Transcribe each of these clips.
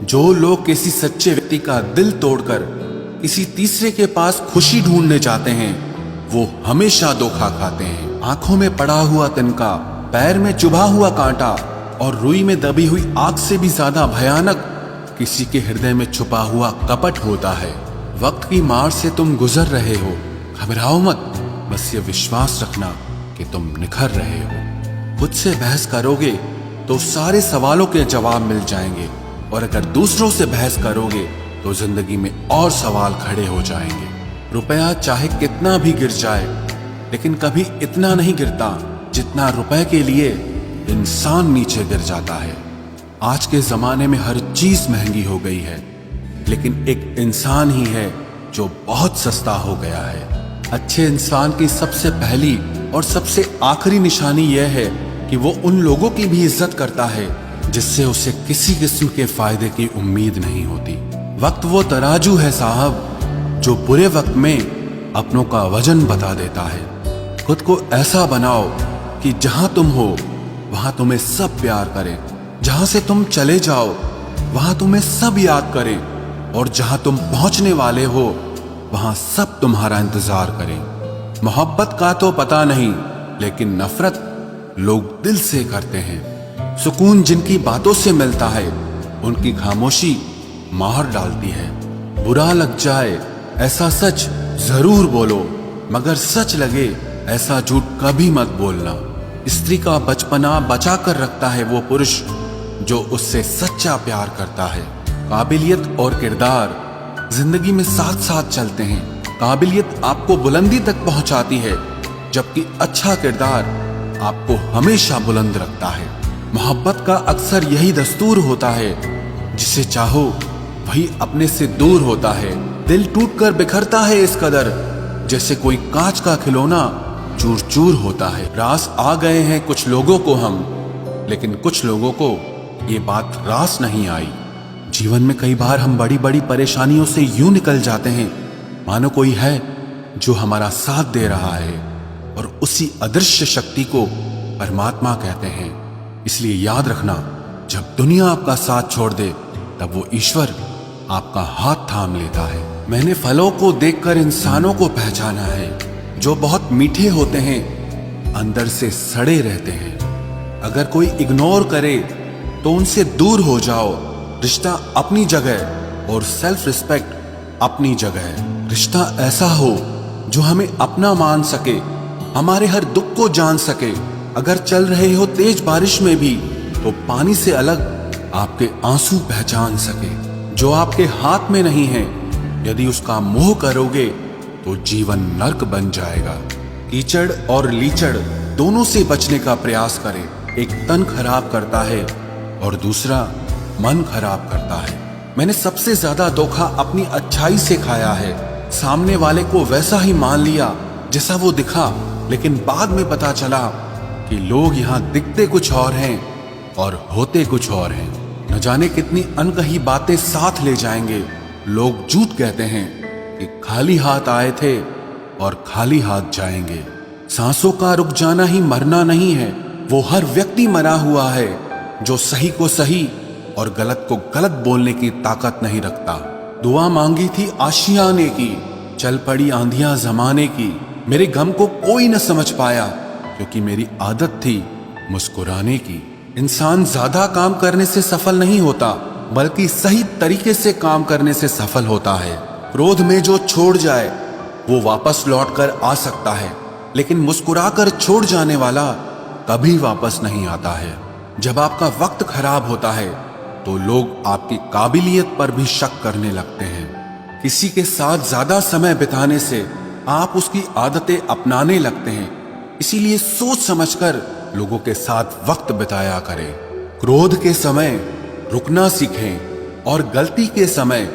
जो लोग किसी सच्चे व्यक्ति का दिल तोड़कर किसी तीसरे के पास खुशी ढूंढने जाते हैं, वो हमेशा धोखा खाते हैं। आंखों में पड़ा हुआ तिनका, पैर में चुभा हुआ कांटा और रुई में दबी हुई आग से भी ज्यादा भयानक किसी के हृदय में छुपा हुआ कपट होता है। वक्त की मार से तुम गुजर रहे हो, घबराओ मत, बस ये विश्वास रखना कि तुम निखर रहे हो। खुद से बहस करोगे तो सारे सवालों के जवाब मिल जाएंगे, और अगर दूसरों से बहस करोगे तो जिंदगी में और सवाल खड़े हो जाएंगे। रुपया चाहे कितना भी गिर जाए, लेकिन कभी इतना नहीं गिरता जितना रुपए के लिए इंसान नीचे गिर जाता है। आज के जमाने में हर चीज महंगी हो गई है, लेकिन एक इंसान ही है जो बहुत सस्ता हो गया है। अच्छे इंसान की सबसे पहली और सबसे आखिरी निशानी यह है कि वो उन लोगों की भी इज्जत करता है जिससे उसे किसी किस्म के फायदे की उम्मीद नहीं होती। वक्त वो तराजू है साहब, जो बुरे वक्त में अपनों का वजन बता देता है। खुद को ऐसा बनाओ कि जहां तुम हो वहां तुम्हें सब प्यार करें, जहां से तुम चले जाओ वहां तुम्हें सब याद करें, और जहां तुम पहुंचने वाले हो वहां सब तुम्हारा इंतजार करें। मोहब्बत का तो पता नहीं, लेकिन नफरत लोग दिल से करते हैं। सुकून जिनकी बातों से मिलता है, उनकी खामोशी मार डालती है। बुरा लग जाए ऐसा सच जरूर बोलो, मगर सच लगे ऐसा झूठ कभी मत बोलना। स्त्री का बचपना बचा कर रखता है वो पुरुष जो उससे सच्चा प्यार करता है। काबिलियत और किरदार जिंदगी में साथ साथ चलते हैं। काबिलियत आपको बुलंदी तक पहुंचाती है, जबकि अच्छा किरदार आपको हमेशा बुलंद रखता है। मोहब्बत का अक्सर यही दस्तूर होता है, जिसे चाहो वही अपने से दूर होता है। दिल टूटकर बिखरता है इस कदर, जैसे कोई कांच का खिलौना चूर चूर होता है। रास आ गए हैं कुछ लोगों को हम, लेकिन कुछ लोगों को ये बात रास नहीं आई। जीवन में कई बार हम बड़ी बड़ी परेशानियों से यूं निकल जाते हैं मानो कोई है जो हमारा साथ दे रहा है, और उसी अदृश्य शक्ति को परमात्मा कहते हैं। इसलिए याद रखना, जब दुनिया आपका साथ छोड़ दे तब वो ईश्वर आपका हाथ थाम लेता है। मैंने फलों को देखकर इंसानों को पहचाना है, जो बहुत मीठे होते हैं अंदर से सड़े रहते हैं। अगर कोई इग्नोर करे तो उनसे दूर हो जाओ। रिश्ता अपनी जगह और सेल्फ रिस्पेक्ट अपनी जगह। रिश्ता ऐसा हो जो हमें अपना मान सके, हमारे हर दुख को जान सके। अगर चल रहे हो तेज बारिश में भी तो पानी से अलग आपके आंसू पहचान सके। जो आपके हाथ में नहीं है, यदि उसका मोह करोगे तो जीवन नर्क बन जाएगा। कीचड़ और लीचड़ दोनों से बचने का प्रयास करें। एक तन खराब करता है और दूसरा मन खराब करता है। मैंने सबसे ज्यादा धोखा अपनी अच्छाई से खाया है। सामने वाले को वैसा ही मान लिया जैसा वो दिखा, लेकिन बाद में पता चला कि लोग यहाँ दिखते कुछ और हैं और होते कुछ और हैं। न जाने कितनी अनकही बातें साथ ले जाएंगे। लोग झूठ कहते हैं कि खाली हाथ आए थे और खाली हाथ जाएंगे। सांसों का रुक जाना ही मरना नहीं है, वो हर व्यक्ति मरा हुआ है जो सही को सही और गलत को गलत बोलने की ताकत नहीं रखता। दुआ मांगी थी आशियाने की, चल पड़ी आंधियां जमाने की। मेरे गम को कोई न समझ पाया, क्योंकि मेरी आदत थी मुस्कुराने की। इंसान ज्यादा काम करने से सफल नहीं होता, बल्कि सही तरीके से काम करने से सफल होता है। क्रोध में जो छोड़ जाए वो वापस लौट कर आ सकता है, लेकिन मुस्कुराकर छोड़ जाने वाला कभी वापस नहीं आता है। जब आपका वक्त खराब होता है तो लोग आपकी काबिलियत पर भी शक करने लगते हैं। किसी के साथ ज्यादा समय बिताने से आप उसकी आदतें अपनाने लगते हैं। इसीलिए सोच समझकर लोगों के साथ वक्त बिताया करें। क्रोध के समय रुकना सीखें और गलती के समय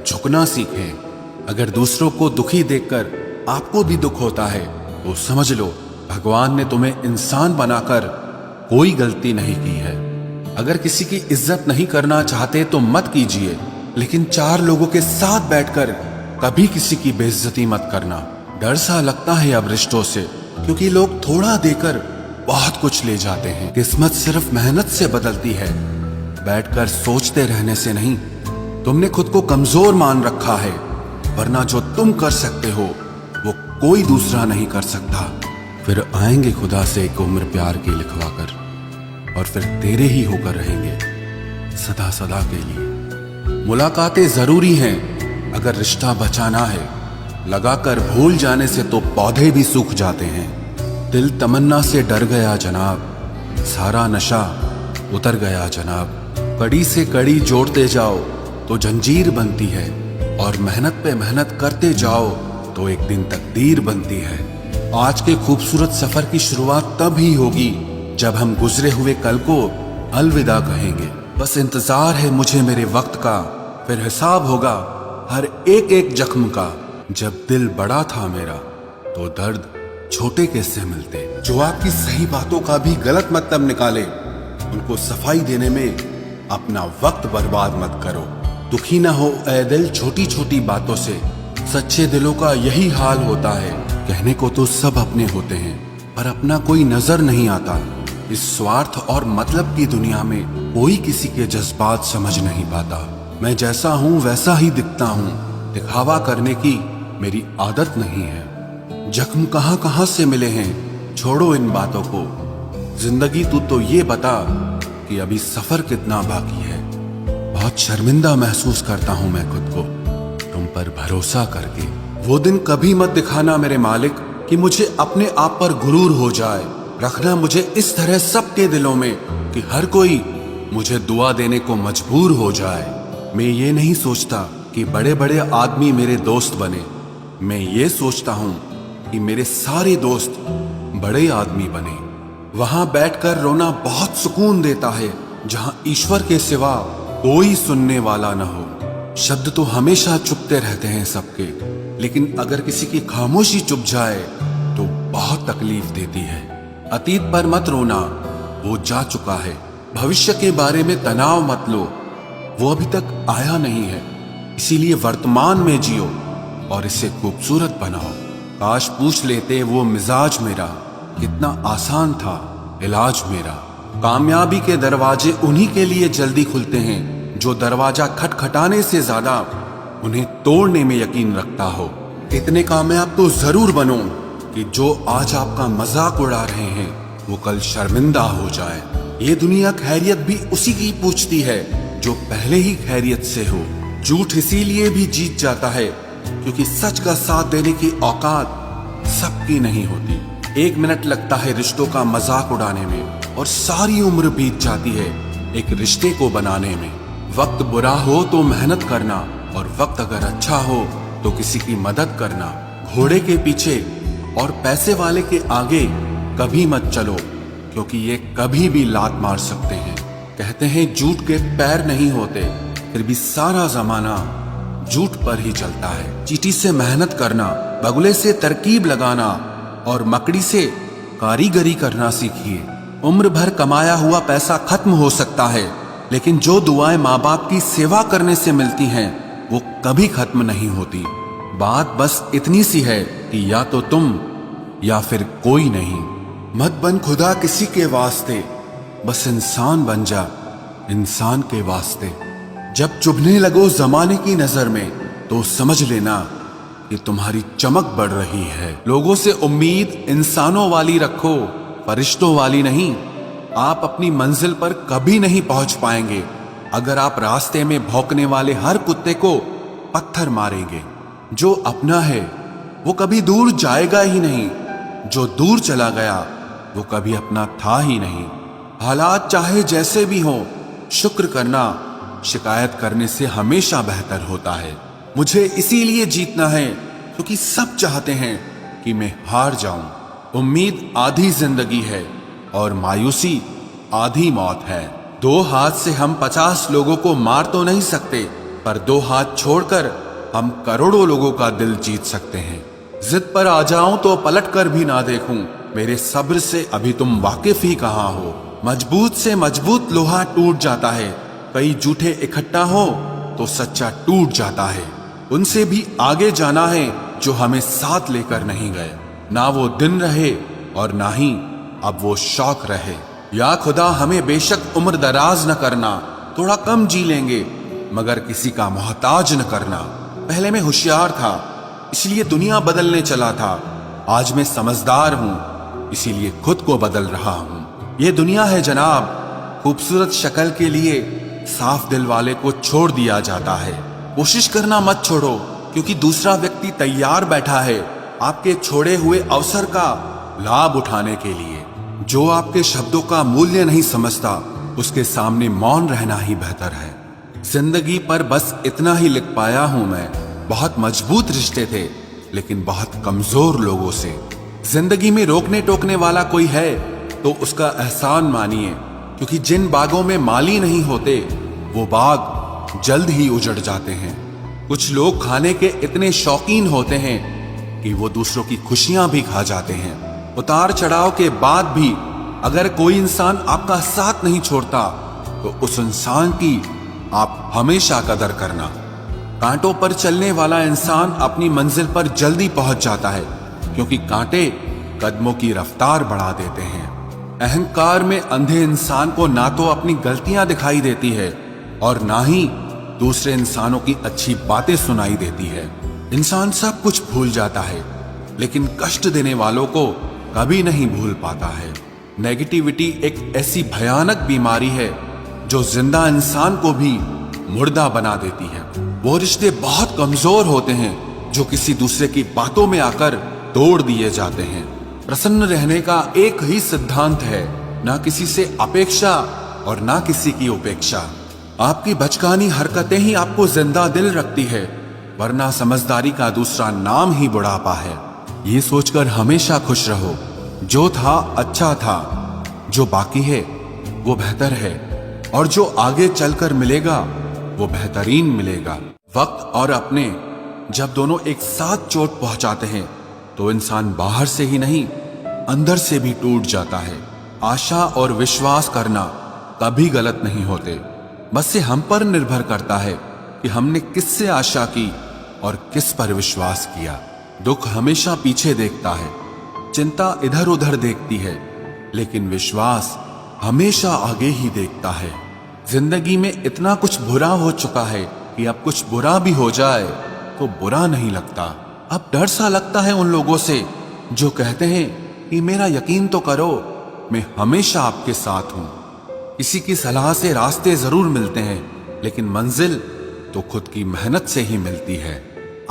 झुकना सीखें। अगर दूसरों को दुखी देखकर आपको भी दुख होता है तो समझ लो भगवान ने तुम्हें इंसान बनाकर कोई गलती नहीं की है। अगर किसी की इज्जत नहीं करना चाहते तो मत कीजिए, लेकिन चार लोगों के साथ बैठकर कभी किसी की बेइज्जती मत करना। डर सा लगता है अब रिश्तों से, क्योंकि लोग थोड़ा देकर बहुत कुछ ले जाते हैं। किस्मत सिर्फ मेहनत से बदलती है, बैठकर सोचते रहने से नहीं, तुमने खुद को कमजोर मान रखा है, वरना जो तुम कर सकते हो वो कोई दूसरा नहीं कर सकता। फिर आएंगे खुदा से एक उम्र प्यार की लिखवा कर, और फिर तेरे ही होकर रहेंगे सदा सदा के लिए। मुलाकातें जरूरी हैं अगर रिश्ता बचाना है, लगाकर भूल जाने से तो पौधे भी सूख जाते हैं। दिल तमन्ना से डर गया जनाब, सारा नशा उतर गया जनाब। कड़ी से कड़ी जोड़ते जाओ तो जंजीर बनती है, और मेहनत पे मेहनत करते जाओ तो एक दिन तकदीर बनती है। आज के खूबसूरत सफर की शुरुआत तब ही होगी जब हम गुजरे हुए कल को अलविदा कहेंगे। बस इंतजार है मुझे मेरे वक्त का, फिर हिसाब होगा हर एक एक जख्म का। जब दिल बड़ा था मेरा तो दर्द छोटे कैसे मिलते। जो आपकी सही बातों का भी गलत मतलब निकाले, उनको सफाई देने में अपना वक्त बर्बाद मत करो। दुखी ना हो ऐ दिल छोटी छोटी बातों से, सच्चे दिलों का यही हाल होता है। कहने को तो सब अपने होते हैं, पर अपना कोई नजर नहीं आता। इस स्वार्थ और मतलब की दुनिया में कोई किसी के जज्बात समझ नहीं पाता। मैं जैसा हूँ वैसा ही दिखता हूँ, दिखावा करने की मेरी आदत नहीं है। जख्म कहाँ कहाँ से मिले हैं, छोड़ो इन बातों को। जिंदगी तू तो ये बता कि अभी सफर कितना बाकी है। बहुत शर्मिंदा महसूस करता हूँ मैं खुद को तुम पर भरोसा करके। वो दिन कभी मत दिखाना मेरे मालिक कि मुझे अपने आप पर गुरूर हो जाए। रखना मुझे इस तरह सबके दिलों में कि हर कोई मुझे दुआ देने को मजबूर हो जाए। मैं ये नहीं सोचता कि बड़े बड़े आदमी मेरे दोस्त बने, मैं ये सोचता हूँ कि मेरे सारे दोस्त बड़े आदमी बने। वहां बैठकर रोना बहुत सुकून देता है जहां ईश्वर के सिवा कोई सुनने वाला न हो। शब्द तो हमेशा चुपते रहते हैं सबके, लेकिन अगर किसी की खामोशी चुप जाए तो बहुत तकलीफ देती है। अतीत पर मत रोना, वो जा चुका है। भविष्य के बारे में तनाव मत लो, वो अभी तक आया नहीं है। इसीलिए वर्तमान में जियो और इसे खूबसूरत बनाओ। काश पूछ लेते वो मिजाज मेरा कितना आसान था इलाज मेरा। कामयाबी के दरवाजे उन्हीं के लिए जल्दी खुलते हैं जो दरवाजा खटखटाने से ज्यादा उन्हें तोड़ने में यकीन रखता हो। इतने कामयाब तो जरूर बनो कि जो आज आपका मजाक उड़ा रहे हैं वो कल शर्मिंदा हो जाए। ये दुनिया खैरियत भी उसी की पूछती है जो पहले ही खैरियत से हो। झूठ इसीलिए भी जीत जाता है क्योंकि सच का साथ देने की औकात सबकी नहीं होती। 1 मिनट लगता है रिश्तों का मजाक उड़ाने में और सारी उम्र बीत जाती है एक रिश्ते को बनाने में। वक्त बुरा हो तो मेहनत करना, और वक्त अगर अच्छा हो तो किसी की मदद करना। घोड़े के पीछे और पैसे वाले के आगे कभी मत चलो, क्योंकि ये कभी भी लात मार सकते हैं। कहते हैं झूठ के पैर नहीं होते, फिर भी सारा जमाना झूठ पर ही चलता है। चींटी से मेहनत करना, बगुले से तरकीब लगाना और मकड़ी से कारीगरी करना सीखिए। उम्र भर कमाया हुआ पैसा खत्म हो सकता है, लेकिन जो दुआएं माँ बाप की सेवा करने से मिलती हैं वो कभी खत्म नहीं होती। बात बस इतनी सी है कि या तो तुम या फिर कोई नहीं। मत बन खुदा किसी के वास्ते, बस इंसान बन जा इंसान के वास्ते। जब चुभने लगो जमाने की नजर में तो समझ लेना कि तुम्हारी चमक बढ़ रही है। लोगों से उम्मीद इंसानों वाली रखो, फरिश्तों वाली नहीं। आप अपनी मंजिल पर कभी नहीं पहुंच पाएंगे अगर आप रास्ते में भौंकने वाले हर कुत्ते को पत्थर मारेंगे। जो अपना है वो कभी दूर जाएगा ही नहीं, जो दूर चला गया वो कभी अपना था ही नहीं। हालात चाहे जैसे भी हो, शुक्र करना शिकायत करने से हमेशा बेहतर होता है। मुझे इसीलिए जीतना है क्योंकि सब चाहते हैं कि मैं हार जाऊं। उम्मीद आधी जिंदगी है और मायूसी आधी मौत है। 2 हाथ से हम 50 लोगों को मार तो नहीं सकते, पर 2 हाथ छोड़कर हम करोड़ों लोगों का दिल जीत सकते हैं। जिद पर आ जाऊं तो पलट कर भी ना देखूं, मेरे सब्र से अभी तुम वाकिफ ही कहाँ हो। मजबूत से मजबूत लोहा टूट जाता है, कई झूठे इकट्ठा हो तो सच्चा टूट जाता है। उनसे भी आगे जाना है जो हमें साथ लेकर नहीं गए। ना वो दिन रहे और ना ही अब वो शौक रहे। या खुदा हमें बेशक उम्र दराज न करना, थोड़ा कम जी लेंगे, मगर किसी का मोहताज न करना। पहले मैं होशियार था, इसलिए दुनिया बदलने चला था। आज मैं समझदार हूं, इसीलिए खुद को बदल रहा हूं। ये दुनिया है जनाब, खूबसूरत शक्ल के लिए साफ दिल वाले को छोड़ दिया जाता है। कोशिश करना मत छोड़ो, क्योंकि दूसरा व्यक्ति तैयार बैठा है आपके छोड़े हुए अवसर का लाभ उठाने के लिए। जो आपके शब्दों का मूल्य नहीं समझता, उसके सामने मौन रहना ही बेहतर है। जिंदगी पर बस इतना ही लिख पाया हूं मैं, बहुत मजबूत रिश्ते थे लेकिन बहुत कमजोर लोगों से। जिंदगी में रोकने टोकने वाला कोई है तो उसका एहसान मानिए, क्योंकि जिन बागों में माली नहीं होते वो बाग जल्द ही उजड़ जाते हैं। कुछ लोग खाने के इतने शौकीन होते हैं कि वो दूसरों की खुशियां भी खा जाते हैं। उतार चढ़ाव के बाद भी अगर कोई इंसान आपका साथ नहीं छोड़ता तो उस इंसान की आप हमेशा कदर करना। कांटों पर चलने वाला इंसान अपनी मंजिल पर जल्दी पहुंच जाता है, क्योंकि कांटे कदमों की रफ्तार बढ़ा देते हैं। अहंकार में अंधे इंसान को ना तो अपनी गलतियां दिखाई देती है और ना ही दूसरे इंसानों की अच्छी बातें सुनाई देती है। इंसान सब कुछ भूल जाता है, लेकिन कष्ट देने वालों को कभी नहीं भूल पाता है। नेगेटिविटी एक ऐसी भयानक बीमारी है जो जिंदा इंसान को भी मुर्दा बना देती है। वो रिश्ते बहुत कमजोर होते हैं जो किसी दूसरे की बातों में आकर तोड़ दिए जाते हैं। प्रसन्न रहने का एक ही सिद्धांत है, ना किसी से अपेक्षा और ना किसी की उपेक्षा। आपकी बचकानी हरकतें ही आपको जिंदा दिल रखती है, वरना समझदारी का दूसरा नाम ही बुढ़ापा है। ये सोचकर हमेशा खुश रहो, जो था अच्छा था, जो बाकी है वो बेहतर है, और जो आगे चलकर मिलेगा वो बेहतरीन मिलेगा। वक्त और अपने जब दोनों एक साथ चोट पहुंचाते हैं तो इंसान बाहर से ही नहीं अंदर से भी टूट जाता है। आशा और विश्वास करना कभी गलत नहीं होते, बस ये हम पर निर्भर करता है कि हमने किससे आशा की और किस पर विश्वास किया। दुख हमेशा पीछे देखता है, चिंता इधर उधर देखती है, लेकिन विश्वास हमेशा आगे ही देखता है। जिंदगी में इतना कुछ बुरा हो चुका है कि अब कुछ बुरा भी हो जाए तो बुरा नहीं लगता। अब डर सा लगता है उन लोगों से जो कहते हैं कि मेरा यकीन तो करो, मैं हमेशा आपके साथ हूं। किसी की सलाह से रास्ते जरूर मिलते हैं, लेकिन मंजिल तो खुद की मेहनत से ही मिलती है।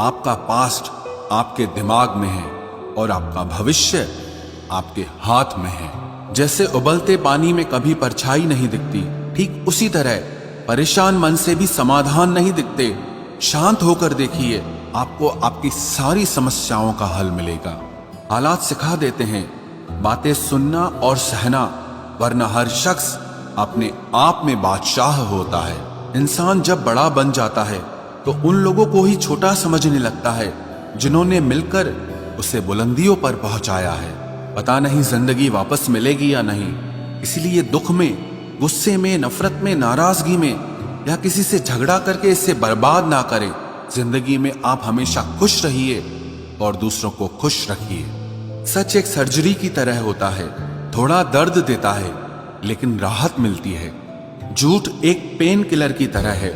आपका पास्ट आपके दिमाग में है और आपका भविष्य आपके हाथ में है। जैसे उबलते पानी में कभी परछाई नहीं दिखती, ठीक उसी तरह परेशान मन से भी समाधान नहीं दिखते। शांत होकर देखिए, आपको आपकी सारी समस्याओं का हल मिलेगा। हालात सिखा देते हैं बातें सुनना और सहना, वरना हर शख्स अपने आप में बादशाह होता है। इंसान जब बड़ा बन जाता है तो उन लोगों को ही छोटा समझने लगता है जिन्होंने मिलकर उसे बुलंदियों पर पहुंचाया है। पता नहीं जिंदगी वापस मिलेगी या नहीं, इसलिए दुख में, गुस्से में, नफरत में, नाराजगी में या किसी से झगड़ा करके इसे बर्बाद ना करें। जिंदगी में आप हमेशा खुश रहिए और दूसरों को खुश रखिए। सच एक सर्जरी की तरह होता है, थोड़ा दर्द देता है लेकिन राहत मिलती है। झूठ एक पेन किलर की तरह है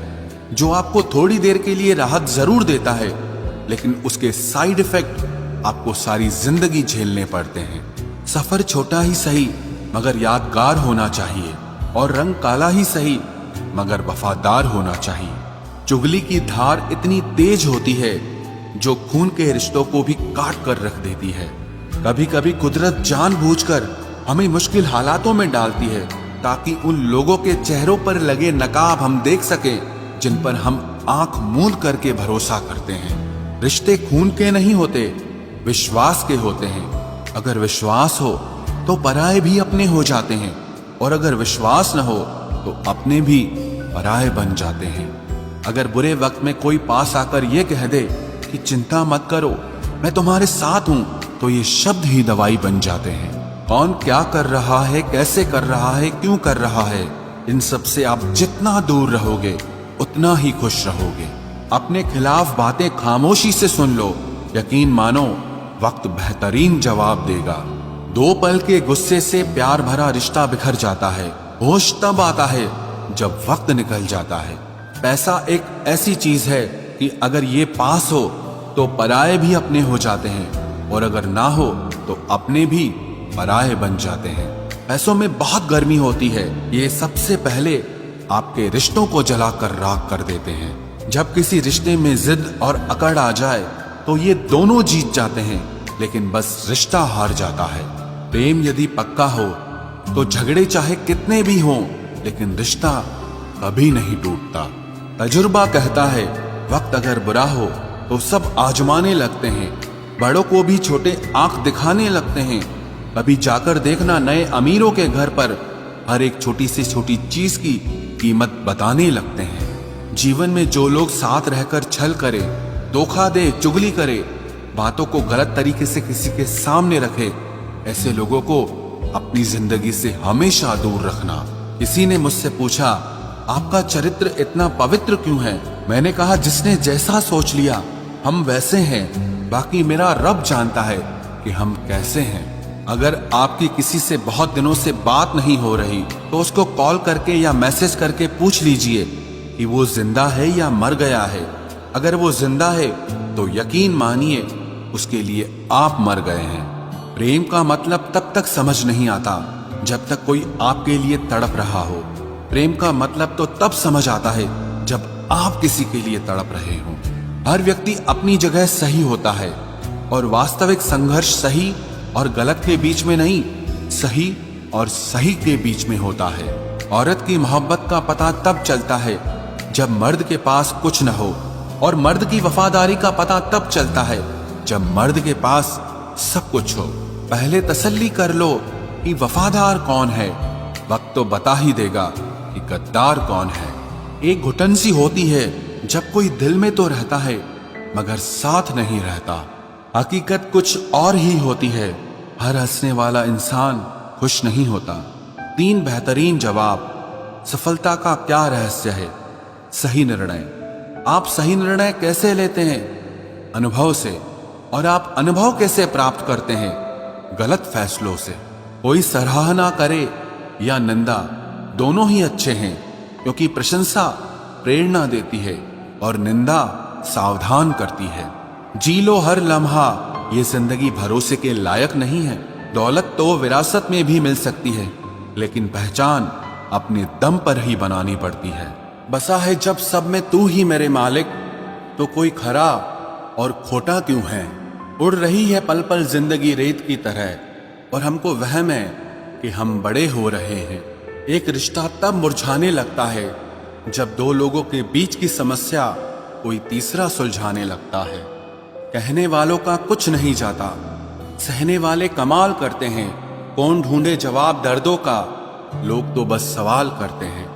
जो आपको थोड़ी देर के लिए राहत जरूर देता है, लेकिन उसके साइड इफेक्ट आपको सारी जिंदगी झेलने पड़ते हैं। सफर छोटा ही सही मगर यादगार होना चाहिए, और रंग काला ही सही मगर वफादार होना चाहिए। चुगली की धार इतनी तेज होती है जो खून के रिश्तों को भी काट कर रख देती है। कभी कभी कुदरत जानबूझकर हमें मुश्किल हालातों में डालती है ताकि उन लोगों के चेहरों पर लगे नकाब हम देख सकें जिन पर हम आंख मूंद करके भरोसा करते हैं। रिश्ते खून के नहीं होते, विश्वास के होते हैं। अगर विश्वास हो तो पराये भी अपने हो जाते हैं, और अगर विश्वास न हो तो अपने भी पराये बन जाते हैं। अगर बुरे वक्त में कोई पास आकर ये कह दे कि चिंता मत करो, मैं तुम्हारे साथ हूं, तो ये शब्द ही दवाई बन जाते हैं। कौन क्या कर रहा है, कैसे कर रहा है, क्यों कर रहा है, इन सब से आप जितना दूर रहोगे उतना ही खुश रहोगे। अपने खिलाफ बातें खामोशी से सुन लो, यकीन मानो वक्त बेहतरीन जवाब देगा। दो पल के गुस्से से प्यार भरा रिश्ता बिखर जाता है। होश तब आता है जब वक्त निकल जाता है। पैसा एक ऐसी चीज है कि अगर ये पास हो तो पराये भी अपने हो जाते हैं, और अगर ना हो तो अपने भी पराये बन जाते हैं। पैसों में बहुत गर्मी होती है, ये सबसे पहले आपके रिश्तों को जलाकर राख कर देते हैं। जब किसी रिश्ते में जिद और अकड़ आ जाए तो ये दोनों जीत जाते हैं, लेकिन बस रिश्ता हार जाता है। प्रेम यदि पक्का हो तो झगड़े चाहे कितने भी हों, लेकिन रिश्ता कभी नहीं टूटता। तजुर्बा कहता है वक्त अगर बुरा हो तो सब आजमाने लगते हैं, बड़ों को भी छोटे आंख दिखाने लगते हैं। कभी जाकर देखना नए अमीरों के घर पर हर एक छोटी से छोटी चीज की कीमत बताने लगते हैं। जीवन में जो लोग साथ रहकर छल करे, धोखा दे, चुगली करे, बातों को गलत तरीके से किसी के सामने रखे, ऐसे लोगों को अपनी जिंदगी से हमेशा दूर रखना। किसी ने मुझसे पूछा, आपका चरित्र इतना पवित्र क्यों है? मैंने कहा, जिसने जैसा सोच लिया हम वैसे हैं, बाकी मेरा रब जानता है कि हम कैसे हैं। अगर आपकी किसी से बहुत दिनों से बात नहीं हो रही तो उसको कॉल करके या मैसेज करके पूछ लीजिए कि वो जिंदा है या मर गया है। अगर वो जिंदा है तो यकीन मानिए उसके लिए आप मर गए हैं। प्रेम का मतलब तब तक समझ नहीं आता जब तक कोई आपके लिए तड़प रहा हो। प्रेम का मतलब तो तब समझ आता है जब आप किसी के लिए तड़प रहे हो। हर व्यक्ति अपनी जगह सही होता है, और वास्तविक संघर्ष सही और गलत के बीच में नहीं, सही और सही के बीच में होता है। औरत की मोहब्बत का पता तब चलता है जब मर्द के पास कुछ न हो, और मर्द की वफादारी का पता तब चलता है जब मर्द के पास सब कुछ हो। पहले तसल्ली कर लो कि वफादार कौन है, वक्त तो बता ही देगा कि गद्दार कौन है। एक घुटन सी होती है जब कोई दिल में तो रहता है मगर साथ नहीं रहता। हकीकत कुछ और ही होती है, हर हंसने वाला इंसान खुश नहीं होता। 3 बेहतरीन जवाब। सफलता का क्या रहस्य है? सही निर्णय। आप सही निर्णय कैसे लेते हैं? अनुभव से। और आप अनुभव कैसे प्राप्त करते हैं? गलत फैसलों से। कोई सराहना करे या निंदा, दोनों ही अच्छे हैं, क्योंकि प्रशंसा प्रेरणा देती है और निंदा सावधान करती है। जी लो हर लम्हा, ये जिंदगी भरोसे के लायक नहीं है। दौलत तो विरासत में भी मिल सकती है, लेकिन पहचान अपने दम पर ही बनानी पड़ती है। बसा है जब सब में तू ही मेरे मालिक, तो कोई खरा और खोटा क्यों है? उड़ रही है पल पल जिंदगी रेत की तरह, और हमको वहम है कि हम बड़े हो रहे हैं। एक रिश्ता तब मुरझाने लगता है जब 2 लोगों के बीच की समस्या कोई तीसरा सुलझाने लगता है। कहने वालों का कुछ नहीं जाता, सहने वाले कमाल करते हैं। कौन ढूंढे जवाब दर्दों का, लोग तो बस सवाल करते हैं।